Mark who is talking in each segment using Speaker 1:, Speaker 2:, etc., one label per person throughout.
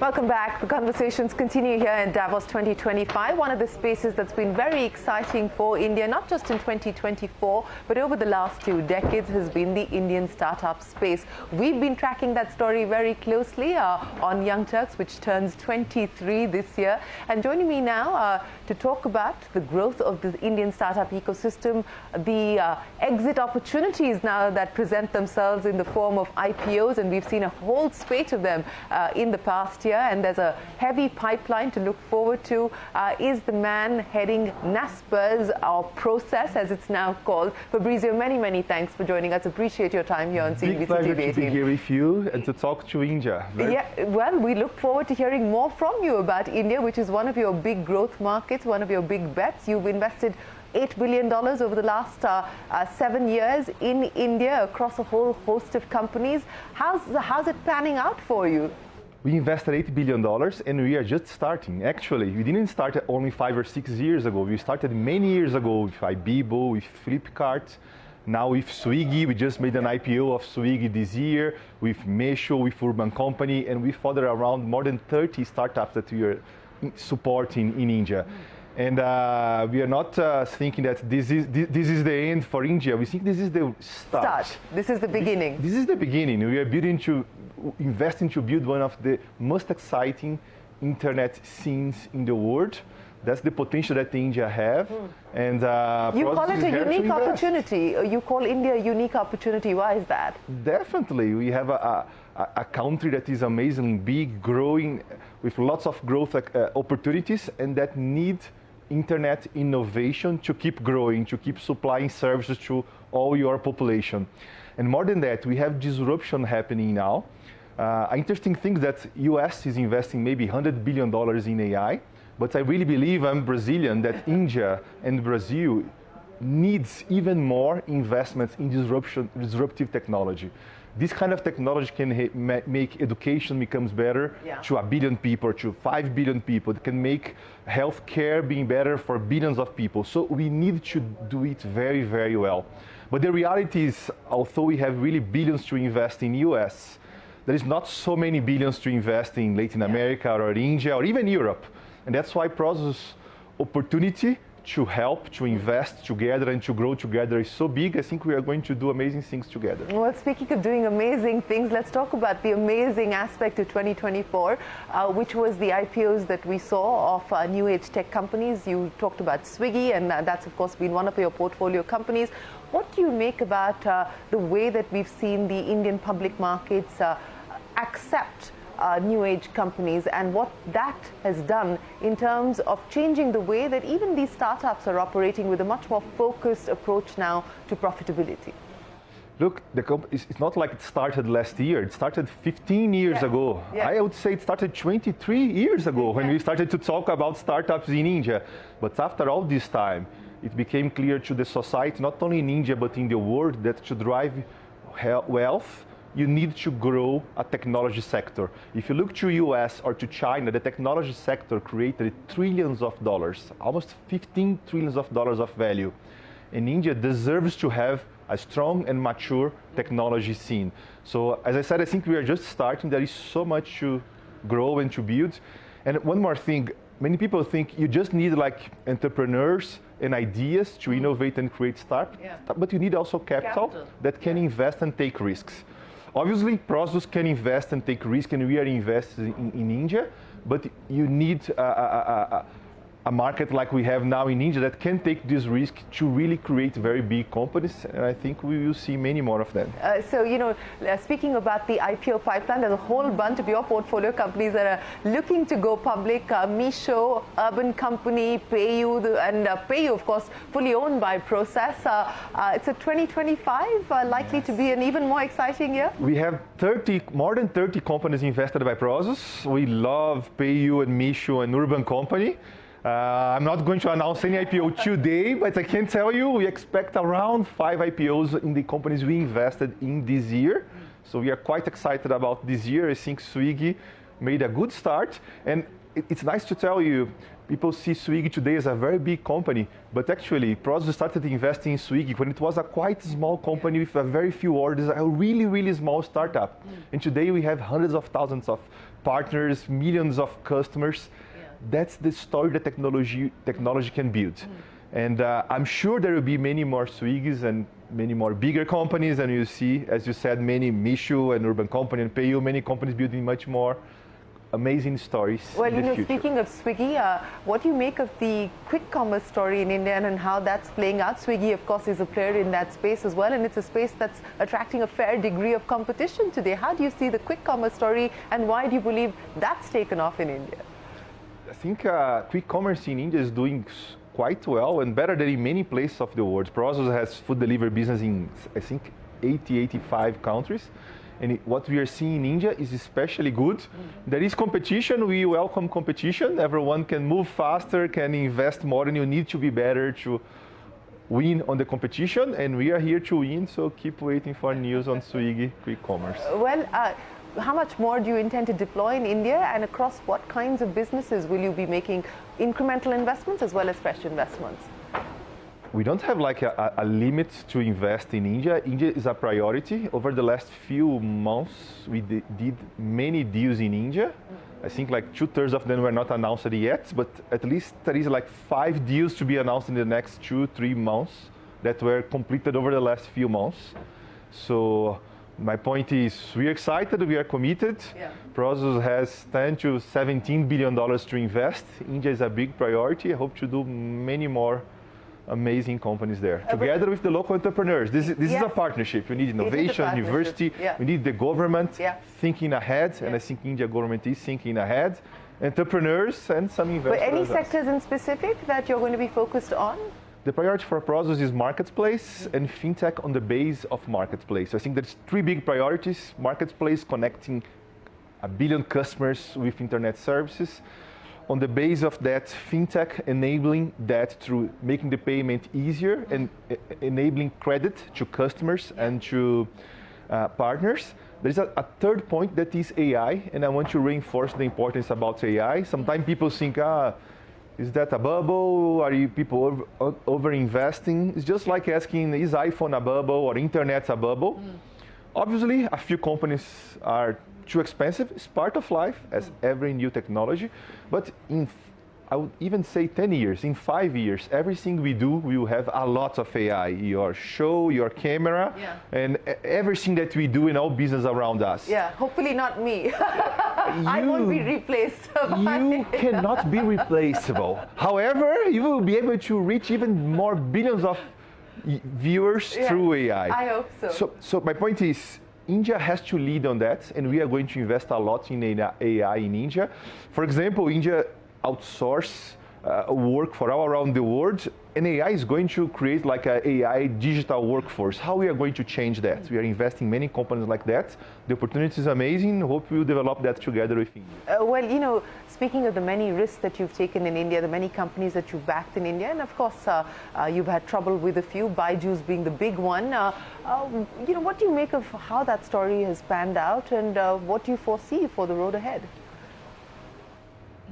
Speaker 1: Welcome back. The conversations continue here in Davos 2025, one of the spaces that's been very exciting for India, not just in 2024, but over the last 2 decades has been the Indian startup space. We've been tracking that story very closely on Young Turks, which turns 23 this year. And joining me now to talk about the growth of the Indian startup ecosystem, the exit opportunities now that present themselves in the form of IPOs, and we've seen a whole spate of them in the past year, and there's a heavy pipeline to look forward to, is the man heading Naspers, our process as it's now called. Fabrizio, many thanks for joining us. Appreciate your time here on CNBC
Speaker 2: Big pleasure
Speaker 1: TV18.
Speaker 2: to be here with you and to talk to India.
Speaker 1: Yeah, well, we look forward to hearing more from you about India, which is one of your big growth markets, one of your big bets. You've invested $8 billion over the last 7 years in India across a whole host of companies. How's it panning out for you?
Speaker 2: We invested $8 billion and we are just starting. Actually, we didn't start only 5 or 6 years ago. We started many years ago with Ibibo, with Flipkart, now with Swiggy. We just made an IPO of Swiggy this year, with Meesho, with Urban Company, and we further around more than 30 startups that we are supporting in India. And we are not thinking that this is the end for India. We think this is the start.
Speaker 1: This is the beginning.
Speaker 2: This is the beginning. We are investing to build one of the most exciting internet scenes in the world. That's the potential that India have. And
Speaker 1: you call it a unique opportunity. You call India a unique opportunity. Why is that?
Speaker 2: Definitely. We have a country that is amazingly big, growing, with lots of growth opportunities, and that need internet innovation to keep growing, to keep supplying services to all your population. And more than that, we have disruption happening now. Interesting thing that US is investing maybe $100 billion in AI, but I really believe, I'm Brazilian, that India and Brazil needs even more investments in disruptive technology. This kind of technology can make education becomes better to 1 billion people, to 5 billion people. It can make healthcare being better for billions of people. So we need to do it very well. But the reality is, although we have really billions to invest in US, there is not so many billions to invest in Latin America or India or even Europe. And that's why Prosus' opportunity to help, to invest together and to grow together is so big. I think we are going to do amazing things together.
Speaker 1: Well, speaking of doing amazing things, let's talk about the amazing aspect of 2024, which was the IPOs that we saw of new age tech companies. You talked about Swiggy, and that's of course been one of your portfolio companies. What do you make about the way that we've seen the Indian public markets accept new age companies, and what that has done in terms of changing the way that even these startups are operating with a much more focused approach now to profitability?
Speaker 2: Look, it's not like it started last year. It started 15 years ago. I would say it started 23 years ago when we started to talk about startups in India. But after all this time, it became clear to the society, not only in India, but in the world, that to drive wealth, you need to grow a technology sector. If you look to US or to China, the technology sector created trillions of dollars, almost 15 trillions of dollars of value. And India deserves to have a strong and mature technology scene. So as I said, I think we are just starting. There is so much to grow and to build. And one more thing, many people think you just need like entrepreneurs and ideas to innovate and create startups, but you need also capital that can invest and take risks. Obviously, Prosus can invest and take risk, and we are investing in India, but you need a market like we have now in India that can take this risk to really create very big companies, and I think we will see many more of them.
Speaker 1: So, you know, speaking about the IPO pipeline, there's a whole bunch of your portfolio companies that are looking to go public. Meesho, Urban Company, PayU, and PayU, of course, fully owned by Prosus. It's a 2025 likely to be an even more exciting year?
Speaker 2: We have more than 30 companies invested by Prosus. We love PayU and Meesho and Urban Company. I'm not going to announce any IPO today, but I can tell you we expect around 5 IPOs in the companies we invested in this year. So we are quite excited about this year. I think Swiggy made a good start. And it's nice to tell you, people see Swiggy today as a very big company, but actually Prosus started investing in Swiggy when it was a quite small company with a very few orders, a really, really small startup. And today we have hundreds of thousands of partners, millions of customers. That's the story that technology can build. And I'm sure there will be many more Swiggys and many more bigger companies, and you see, as you said, many Mishu and Urban Company and PayU, many companies building much more amazing stories.
Speaker 1: Well,
Speaker 2: in the future.
Speaker 1: Speaking of Swiggy, what do you make of the quick commerce story in India and how that's playing out? Swiggy, of course, is a player in that space as well, and it's a space that's attracting a fair degree of competition today. How do you see the quick commerce story, and why do you believe that's taken off in India?
Speaker 2: I think quick commerce in India is doing quite well and better than in many places of the world. Prosus has food delivery business in, I think, 85 countries. And what we are seeing in India is especially good. There is competition, we welcome competition. Everyone can move faster, can invest more, and you need to be better to win on the competition. And we are here to win, so keep waiting for news on Swiggy quick commerce.
Speaker 1: Well, how much more do you intend to deploy in India, and across what kinds of businesses will you be making incremental investments as well as fresh investments?
Speaker 2: We don't have like a limit to invest in India. India is a priority. Over the last few months, we did many deals in India. I think like 2/3 of them were not announced yet, but at least there is like 5 deals to be announced in the next 2-3 months that were completed over the last few months. So my point is, we are excited, we are committed. Prosus has $10 to $17 billion to invest. India is a big priority. I hope to do many more amazing companies there, together with the local entrepreneurs. This is a partnership. We need innovation, university, we need the government thinking ahead, and I think India government is thinking ahead. Entrepreneurs and some investors.
Speaker 1: But any sectors in specific that you're going to be focused on?
Speaker 2: The priority for Prosus is marketplace and fintech on the base of marketplace. I think there's 3 big priorities: marketplace, connecting 1 billion customers with internet services. On the base of that, fintech, enabling that through making the payment easier and enabling credit to customers and to partners. There is a 3rd point that is AI, and I want to reinforce the importance about AI. Sometimes people think, is that a bubble? Are you people over investing? It's just like asking, is iPhone a bubble or internet a bubble? Obviously, a few companies are too expensive. It's part of life, as every new technology. But I would even say 10 years, in 5 years, everything we do will have a lot of AI. Your show, your camera, and everything that we do in our business around us.
Speaker 1: Yeah, hopefully not me. I won't be replaced.
Speaker 2: You cannot be replaceable. However, you will be able to reach even more billions of viewers through AI.
Speaker 1: I hope so.
Speaker 2: So my point is, India has to lead on that, and we are going to invest a lot in AI in India. For example, India outsource work for all around the world, and AI is going to create like an AI digital workforce. How we are going to change that? We are investing in many companies like that. The opportunity is amazing. Hope we'll develop that together with India.
Speaker 1: Well, speaking of the many risks that you've taken in India, the many companies that you've backed in India, and of course, you've had trouble with a few, Byju's being the big one. What do you make of how that story has panned out, and what do you foresee for the road ahead?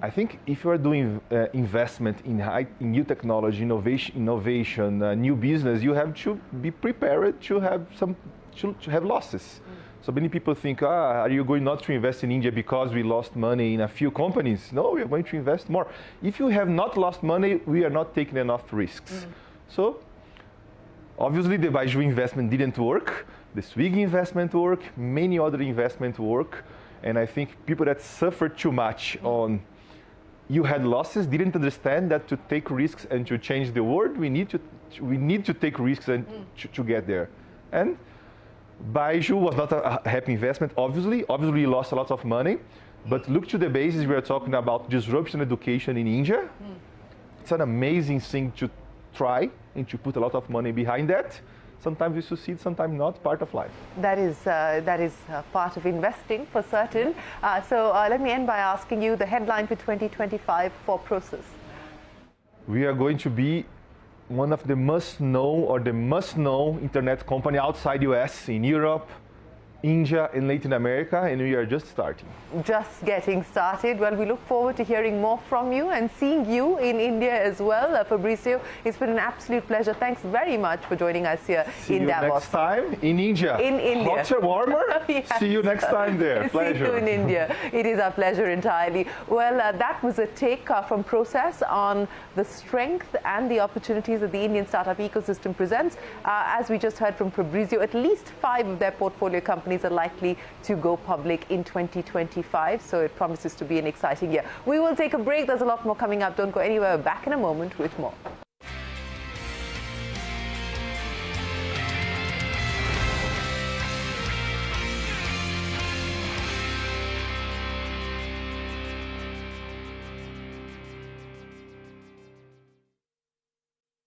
Speaker 2: I think if you are doing investment in new technology, innovation, new business, you have to be prepared to have losses. So many people think, are you going not to invest in India because we lost money in a few companies? No, we are going to invest more. If you have not lost money, we are not taking enough risks. So obviously the Byju investment didn't work, the Swiggy investment worked, many other investments work, and I think people that suffered too much on you had losses, didn't understand that to take risks and to change the world, we need to take risks and to get there. And Byju was not a happy investment, obviously. Obviously, we lost a lot of money. But look to the basis, we are talking about disruption education in India. It's an amazing thing to try and to put a lot of money behind that. Sometimes we succeed, sometimes not, part of life.
Speaker 1: That is part of investing, for certain. So let me end by asking you the headline for 2025 for Prosus.
Speaker 2: We are going to be one of the must-know internet company outside US, in Europe, India, and Latin America, and we are just starting.
Speaker 1: Just getting started. Well, we look forward to hearing more from you and seeing you in India as well. Fabrizio, it's been an absolute pleasure. Thanks very much for joining us here in Davos.
Speaker 2: See you next time in India.
Speaker 1: In India.
Speaker 2: Hotter, warmer?
Speaker 1: Yes.
Speaker 2: See you next time there. Pleasure.
Speaker 1: See you in India. It is our pleasure entirely. Well, that was a take from Process on the strength and the opportunities that the Indian startup ecosystem presents. As we just heard from Fabrizio, at least 5 of their portfolio companies are likely to go public in 2025, so it promises to be an exciting year. We will take a break. There's a lot more coming up. Don't go anywhere. We're back in a moment with more.